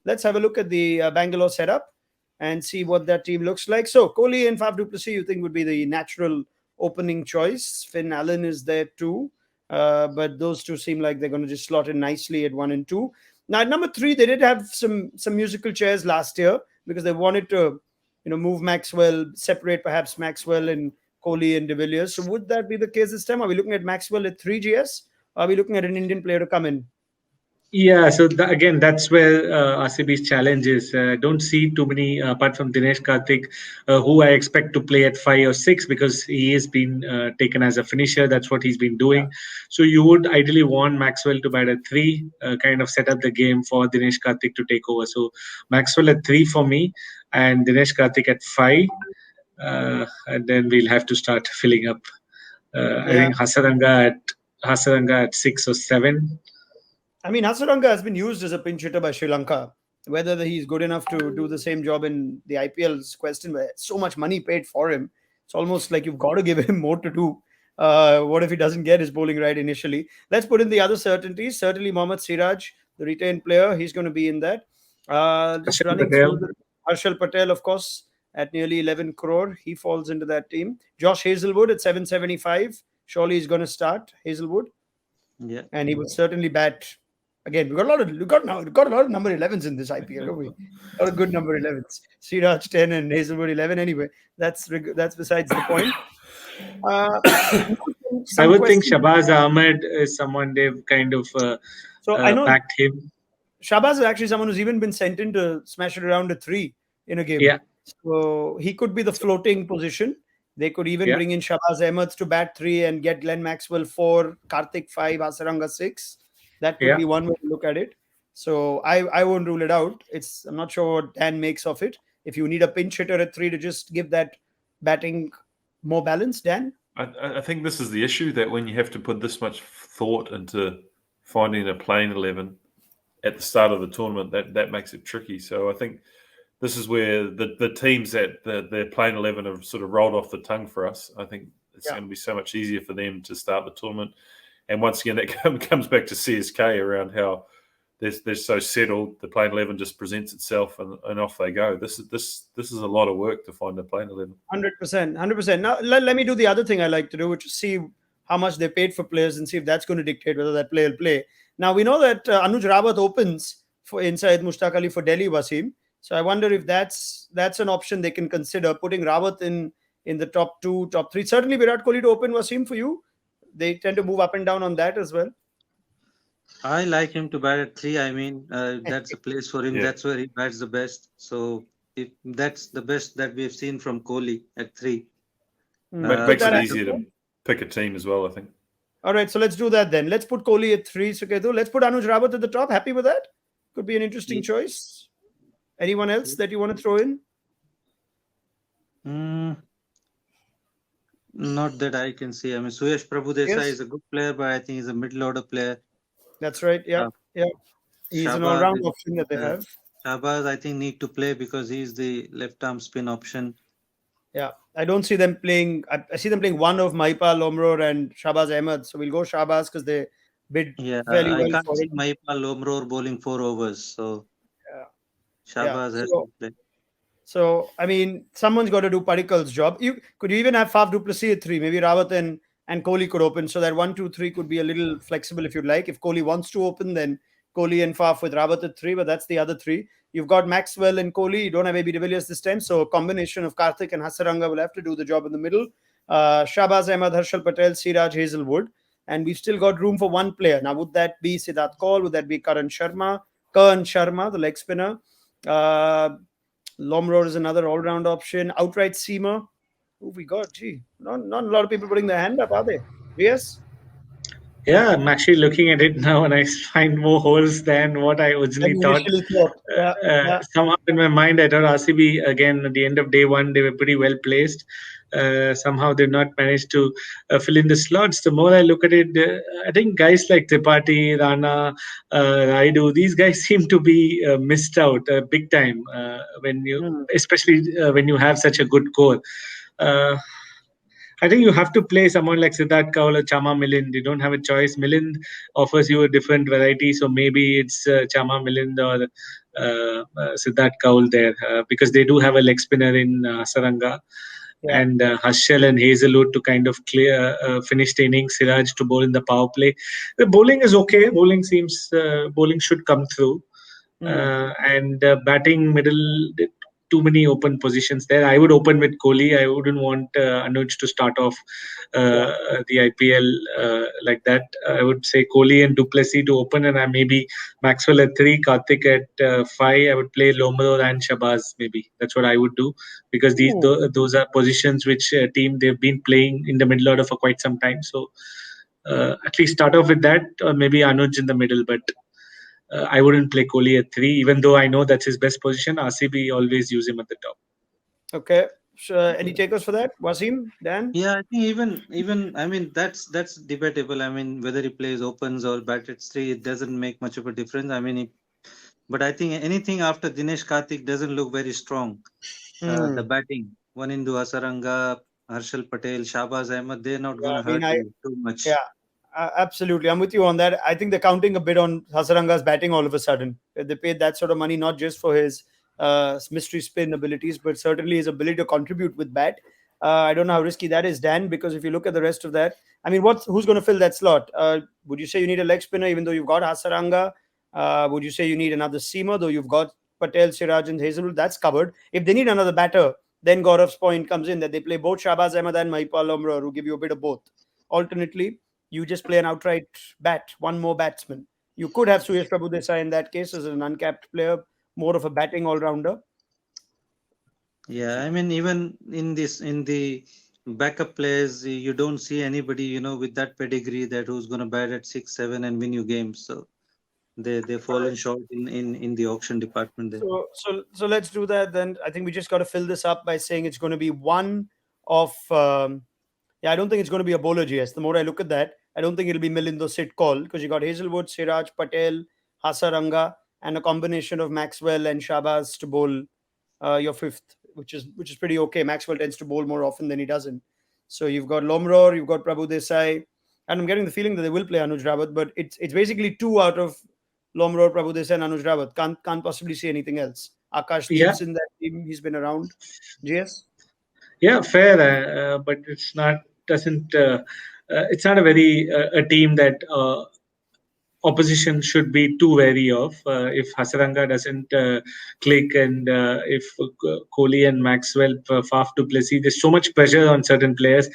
let's have a look at the Bangalore setup and see what that team looks like. So Kohli and Faf du Plessis, you think would be the natural opening choice. Finn Allen is there too, but those two seem like they're going to just slot in nicely at 1 and 2. Now at number 3, they did have some musical chairs last year because they wanted to, move Maxwell, separate perhaps Maxwell and Kohli and De Villiers. So would that be the case this time? Are we looking at Maxwell at 3 GS? Are we looking at an Indian player to come in? Yeah, so again, that's where RCB's challenge is. Don't see too many, apart from Dinesh Karthik, who I expect to play at 5 or 6 because he has been taken as a finisher. That's what he's been doing. So you would ideally want Maxwell to bat at 3, kind of set up the game for Dinesh Karthik to take over. So Maxwell at 3 for me, and Dinesh Karthik at 5, and then we'll have to start filling up. I think Hasaranga at 6 or 7. I mean, Hasaranga has been used as a pinch hitter by Sri Lanka. Whether he's good enough to do the same job in the IPL is question. Where so much money paid for him, it's almost like you've got to give him more to do. What if he doesn't get his bowling right initially? Let's put in the other certainties. Certainly, Mohammad Siraj, the retained player, he's going to be in that. Just running through Harshal Patel, of course, at nearly 11 crore. He falls into that team. Josh Hazelwood at 775. Surely he's going to start, Hazelwood. Yeah. And he would certainly bat. Again, we've got a lot of number 11s in this IPL, don't we? A lot of good number 11s. Siraj 10 and Hazelwood 11. Anyway, that's besides the point. I would think Shahbaz Ahmed is someone they've kind of I know backed him. Shahbaz is actually someone who's even been sent in to smash it around a 3 in a game. Yeah. So he could be the floating position. They could even bring in Shahbaz Ahmed to bat 3 and get Glenn Maxwell 4, Karthik 5, Hasaranga 6. That could be one way to look at it. So I won't rule it out. I'm not sure what Dan makes of it. If you need a pinch hitter at 3 to just give that batting more balance, Dan? I think this is the issue, that when you have to put this much thought into finding a playing 11 at the start of the tournament, that makes it tricky. So I think this is where the teams that their playing 11 have sort of rolled off the tongue for us. I think it's going to be so much easier for them to start the tournament. And once again, that comes back to CSK around how they're so settled. The playing 11 just presents itself, and off they go. This is a lot of work to find a playing 11. 100%. Now let me do the other thing I like to do, which is see how much they paid for players and see if that's going to dictate whether that player will play. Now we know that Anuj Rawat opens for inside Mushtaq Ali for Delhi, Wasim. So I wonder if that's an option they can consider, putting Rawat in the top 2, top 3. Certainly Virat Kohli to open, Wasim, for you. They tend to move up and down on that as well. I like him to bat at 3. I mean, that's a place for him. Yeah. That's where he bats the best. So if that's the best that we've seen from Kohli at 3. It makes it easier to pick a team as well, I think. All right, so let's do that then. Let's put Kohli at 3, Suketu. Let's put Anuj Rawat at the top. Happy with that? Could be an interesting choice. Anyone else that you want to throw in? Not that I can see. I mean, Suyash Prabhudesai is a good player, but I think he's a middle order player. That's right. Yeah. He's an all-round option that they have. Shahbaz, I think, need to play because he's the left-arm spin option. Yeah, I don't see them playing. I see them playing one of Mahipal, Lomror, and Shahbaz Ahmed. So we'll go Shahbaz because they bid fairly well. I can't see Mahipal, Lomror bowling 4 overs. So Shahbaz has to play. So, I mean, someone's got to do Padikkal's job. Could you even have Faf du Plessis at 3? Maybe Rawat and Kohli could open. So that 1, 2, 3 could be a little flexible if you'd like. If Kohli wants to open, then Kohli and Faf with Rawat at 3. But that's the other 3. You've got Maxwell and Kohli. You don't have AB de Villiers this time. So a combination of Karthik and Hasaranga will have to do the job in the middle. Shahbaz Ahmed, Harshal Patel, Siraj, Hazelwood. And we've still got room for one player. Now, would that be Siddharth Kaul? Would that be Karan Sharma, the leg spinner? Lomror is another all-round option. Outright seamer. Who we got? Gee, not a lot of people putting their hand up, are they? Yes? Yeah, I'm actually looking at it now and I find more holes than what I originally thought. Somehow in my mind, I thought RCB, again, at the end of day 1, they were pretty well placed. Somehow they've not managed to fill in the slots. The more I look at it, I think guys like Tripathi, Rana, Raidu, these guys seem to be missed out big time especially when you have such a good core. I think you have to play someone like Siddharth Kaul or Chama Milind. You don't have a choice. Milind offers you a different variety, so maybe it's Chama Milind or Siddharth Kaul there because they do have a leg spinner in Saranga. Yeah. And Harshal and Hazelwood to kind of clear finish the innings. Siraj to bowl in the power play. The bowling is okay. Bowling should come through. And batting middle, too many open positions there. I would open with Kohli. I wouldn't want Anuj to start off the IPL like that. I would say Kohli and Duplessis to open, and maybe Maxwell at 3, Karthik at 5. I would play Lomro and Shabazz. Maybe that's what I would do because those are positions which team they've been playing in the middle order for quite some time. So at least start off with that, or maybe Anuj in the middle, but. I wouldn't play Kohli at 3, even though I know that's his best position. RCB always use him at the top. Okay. So, any takers for that, Wasim, Dan? Yeah, I think even I mean that's debatable. I mean whether he plays opens or bat at 3, it doesn't make much of a difference. I mean, but I think anything after Dinesh Karthik doesn't look very strong. The batting, one into Hasaranga, Harshal Patel, Shahbaz Ahmed, they're not going to hurt you too much. Yeah. Absolutely, I'm with you on that. I think they're counting a bit on Hasaranga's batting all of a sudden. They paid that sort of money not just for his mystery spin abilities, but certainly his ability to contribute with bat. I don't know how risky that is, Dan, because if you look at the rest of that, I mean, who's going to fill that slot? Would you say you need a leg spinner, even though you've got Hasaranga? Would you say you need another seamer, though you've got Patel, Siraj, and Hazelwood? That's covered. If they need another batter, then Gaurav's point comes in that they play both Shahbaz Ahmed and Mahipal Lomro, who give you a bit of both. Alternately, you just play an outright bat, one more batsman. You could have Suyash Prabhudesai in that case as an uncapped player, more of a batting all-rounder. Yeah, I mean, even in the backup players, you don't see anybody, with that pedigree that who's going to bat at 6, 7 and win you games. So they've fallen short in the auction department there. So let's do that then. I think we just got to fill this up by saying it's going to be one of. I don't think it's going to be a bowler GS. The more I look at that, I don't think it'll be Milindo Sit call because you got Hazelwood, Siraj, Patel, Hasaranga, and a combination of Maxwell and Shahbaz to bowl your fifth, which is pretty okay. Maxwell tends to bowl more often than he doesn't. So you've got Lomror, you've got Prabhu Desai, and I'm getting the feeling that they will play Anuj Rawat, but it's basically 2 out of Lomror, Prabhu Desai, and Anuj Rawat. Can't possibly see anything else. Akash Deep's in that team. He's been around. GS? Yeah, fair, but it's not it's not a very a team that opposition should be too wary of. If Hasaranga doesn't click and if Kohli and Maxwell, Faf Duplessis, there's so much pressure on certain players.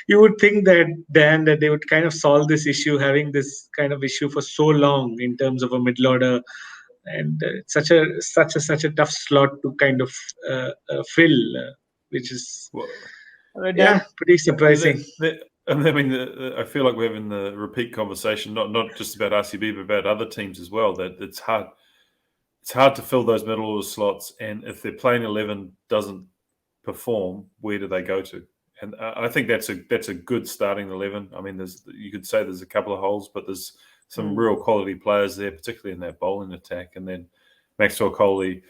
You would think that they would kind of solve this issue, having this kind of issue for so long in terms of a middle order. And it's such a tough slot to kind of fill, which is pretty surprising. I mean, I feel like we're having the repeat conversation, not just about RCB, but about other teams as well. That it's hard to fill those middle order slots, and if their playing 11 doesn't perform, where do they go to? And I think that's a good starting 11. I mean, you could say there's a couple of holes, but there's some real quality players there, particularly in that bowling attack. And then Maxwell, Kohli,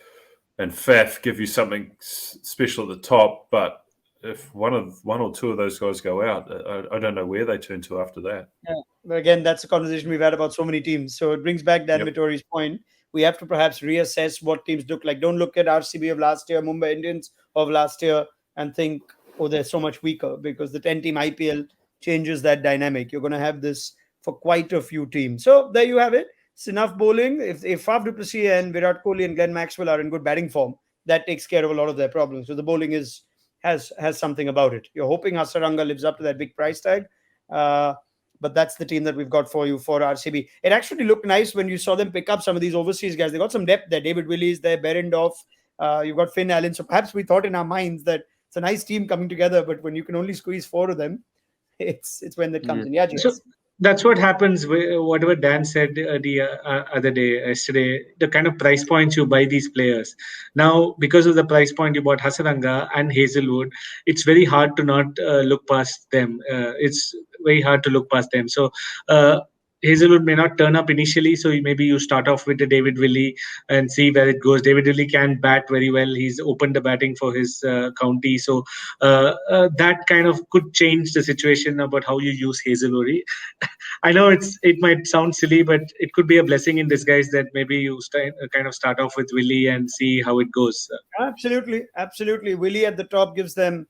and Faf give you something special at the top, but if one or two of those guys go out, I don't know where they turn to after that. Yeah, but again, that's a conversation we've had about so many teams. So it brings back Dan Vettori's point. We have to perhaps reassess what teams look like. Don't look at RCB of last year, Mumbai Indians of last year, and think, oh, they're so much weaker, because the 10-team IPL changes that dynamic. You're going to have this for quite a few teams. So there you have it. It's enough bowling. If Faf du Plessis and Virat Kohli and Glenn Maxwell are in good batting form, that takes care of a lot of their problems. So the bowling has something about it. You're hoping Hasaranga lives up to that big price tag. But that's the team that we've got for you for RCB. It actually looked nice when you saw them pick up some of these overseas guys. They got some depth there. David Willys there, Berendorf. You've got Finn Allen. So perhaps we thought in our minds that it's a nice team coming together, but when you can only squeeze 4 of them, it's when that comes in. Yeah, so that's what happens. Whatever Dan said yesterday, the kind of price points you buy these players. Now, because of the price point you bought Hasaranga and Hazelwood, it's very hard to not look past them. It's very hard to look past them. So Hazelwood may not turn up initially, so maybe you start off with the David Willey and see where it goes. David Willey can bat very well. He's opened the batting for his county, so that kind of could change the situation about how you use Hazelwood. I know it might sound silly, but it could be a blessing in disguise that maybe you kind of start off with Willey and see how it goes. Absolutely. Willie at the top gives them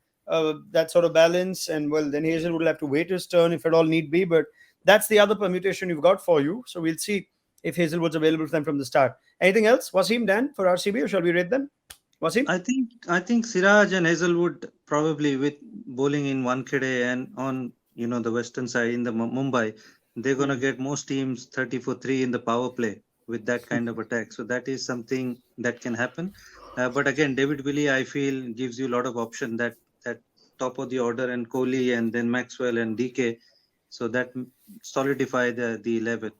that sort of balance, and well, then Hazel will have to wait his turn if at all need be. But that's the other permutation you've got for you. So we'll see if Hazelwood's available for them from the start. Anything else, Wasim, Dan, for RCB, or shall we rate them? Wasim? I think Siraj and Hazelwood probably with bowling in Wankhede and on the western side in the Mumbai, they're gonna get most teams 30 for 3 in the power play with that kind of attack. So that is something that can happen. But again, David Willey, I feel, gives you a lot of option that top of the order, and Kohli and then Maxwell and DK. So that solidify the 11.